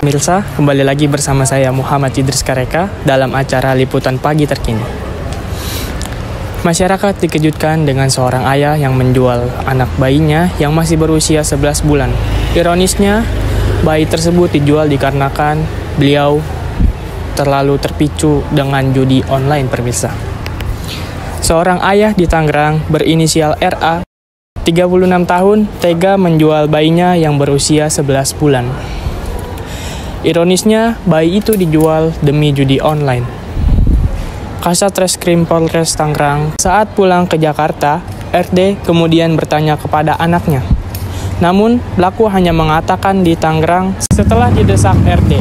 Pemirsa, kembali lagi bersama saya Muhammad Idris Kareka dalam acara Liputan Pagi Terkini. Masyarakat dikejutkan dengan seorang ayah yang menjual anak bayinya yang masih berusia 11 bulan. Ironisnya, bayi tersebut dijual dikarenakan beliau terlalu terpicu dengan judi online, pemirsa. Seorang ayah di Tangerang berinisial RA, 36 tahun, tega menjual bayinya yang berusia 11 bulan. Ironisnya, bayi itu dijual demi judi online. Kasat Reskrim Polres Tangerang saat pulang ke Jakarta, RD kemudian bertanya kepada anaknya. Namun, pelaku hanya mengatakan di Tangerang. Setelah didesak RD,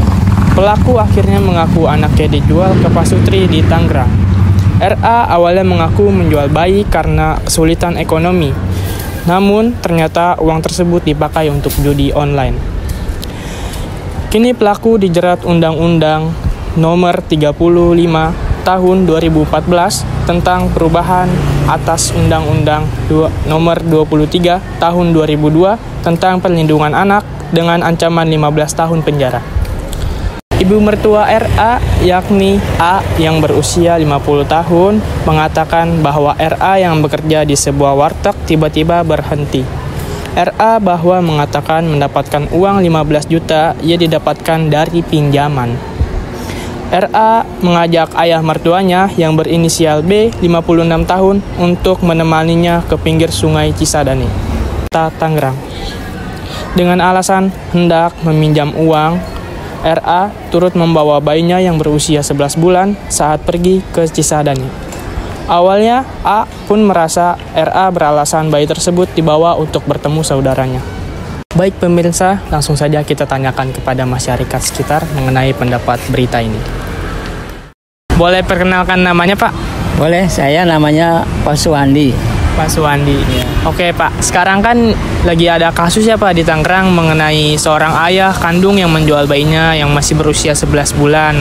pelaku akhirnya mengaku anaknya dijual ke pasutri di Tangerang. RA awalnya mengaku menjual bayi karena kesulitan ekonomi. Namun, ternyata uang tersebut dipakai untuk judi online. Kini pelaku dijerat Undang-Undang Nomor 35 Tahun 2014 tentang perubahan atas Undang-Undang Nomor 23 Tahun 2002 tentang perlindungan anak dengan ancaman 15 tahun penjara. Ibu mertua RA, yakni A yang berusia 50 tahun, mengatakan bahwa RA yang bekerja di sebuah warteg tiba-tiba berhenti. RA bahwa mengatakan mendapatkan uang 15 juta ia didapatkan dari pinjaman. RA mengajak ayah mertuanya yang berinisial B, 56 tahun, untuk menemaninya ke pinggir sungai Cisadane, Tangerang. Dengan alasan hendak meminjam uang, RA turut membawa bayinya yang berusia 11 bulan saat pergi ke Cisadane. Awalnya, A pun merasa RA beralasan bayi tersebut dibawa untuk bertemu saudaranya. Baik pemirsa, langsung saja kita tanyakan kepada masyarakat sekitar mengenai pendapat berita ini. Boleh perkenalkan namanya, Pak? Boleh, saya namanya Pak Suwandi. Pak Suwandi. Ya. Oke, Pak. Sekarang kan lagi ada kasus ya, Pak, di Tangerang mengenai seorang ayah kandung yang menjual bayinya yang masih berusia 11 bulan.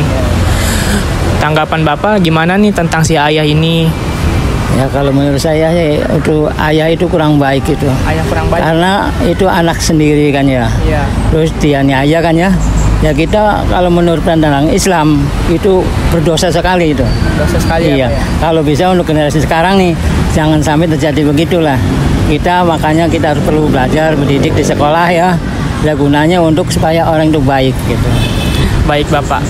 Tanggapan Bapak gimana nih tentang si ayah ini? Ya kalau menurut saya itu ayah itu kurang baik itu. Ayah kurang baik? Karena itu anak sendiri kan ya. Iya. Terus dia ayah kan ya. Ya kita kalau menurut pandangan Islam itu berdosa sekali itu. Dosa sekali iya. Ya, Pak, ya? Kalau bisa untuk generasi sekarang nih jangan sampai terjadi begitulah. Makanya kita harus perlu belajar, mendidik di sekolah ya. Ya gunanya untuk supaya orang itu baik gitu. Baik Bapak.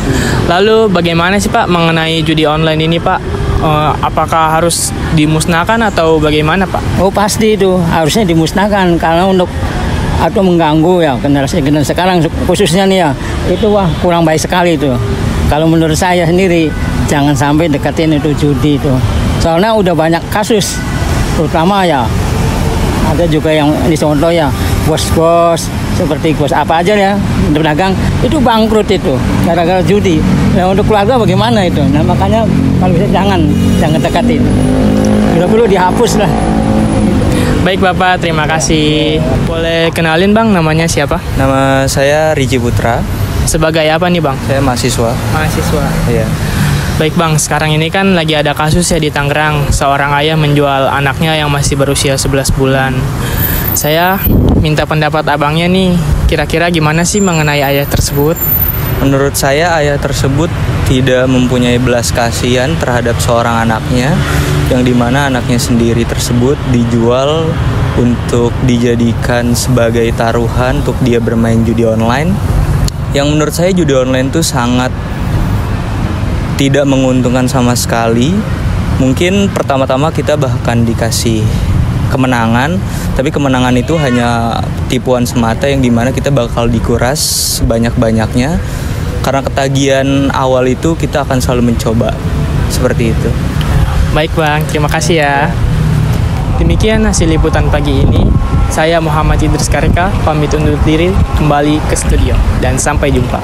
Lalu bagaimana sih Pak mengenai judi online ini Pak? Apakah harus dimusnahkan atau bagaimana Pak? Oh pasti itu harusnya dimusnahkan karena untuk atau mengganggu ya generasi sekarang khususnya nih ya itu wah kurang baik sekali itu. Kalau menurut saya sendiri jangan sampai deketin itu judi itu. Soalnya udah banyak kasus terutama ya ada juga yang dicontoh ya bos-bos seperti bos apa aja ya pedagang itu bangkrut itu gara-gara judi. Nah untuk keluarga bagaimana itu? Nah makanya kalau bisa jangan dekatin. Perlu dihapus lah. Baik Bapak, terima kasih. Boleh kenalin Bang, namanya siapa? Nama saya Riji Putra. Sebagai apa nih Bang? Saya mahasiswa. Mahasiswa. Iya. Baik Bang, sekarang ini kan lagi ada kasus ya di Tangerang. Seorang ayah menjual anaknya yang masih berusia 11 bulan. Saya minta pendapat abangnya nih, kira-kira gimana sih mengenai ayah tersebut? Menurut saya ayah tersebut tidak mempunyai belas kasihan terhadap seorang anaknya, yang dimana anaknya sendiri tersebut dijual untuk dijadikan sebagai taruhan untuk dia bermain judi online. Yang menurut saya judi online itu sangat tidak menguntungkan sama sekali. Mungkin pertama-tama kita bahkan dikasih kemenangan, tapi kemenangan itu hanya tipuan semata yang dimana kita bakal dikuras sebanyak-banyaknya. Karena ketagihan awal itu kita akan selalu mencoba seperti itu. Baik Bang, terima kasih ya. Demikian hasil liputan pagi ini. Saya Muhammad Idris Kareka pamit undur diri kembali ke studio dan sampai jumpa.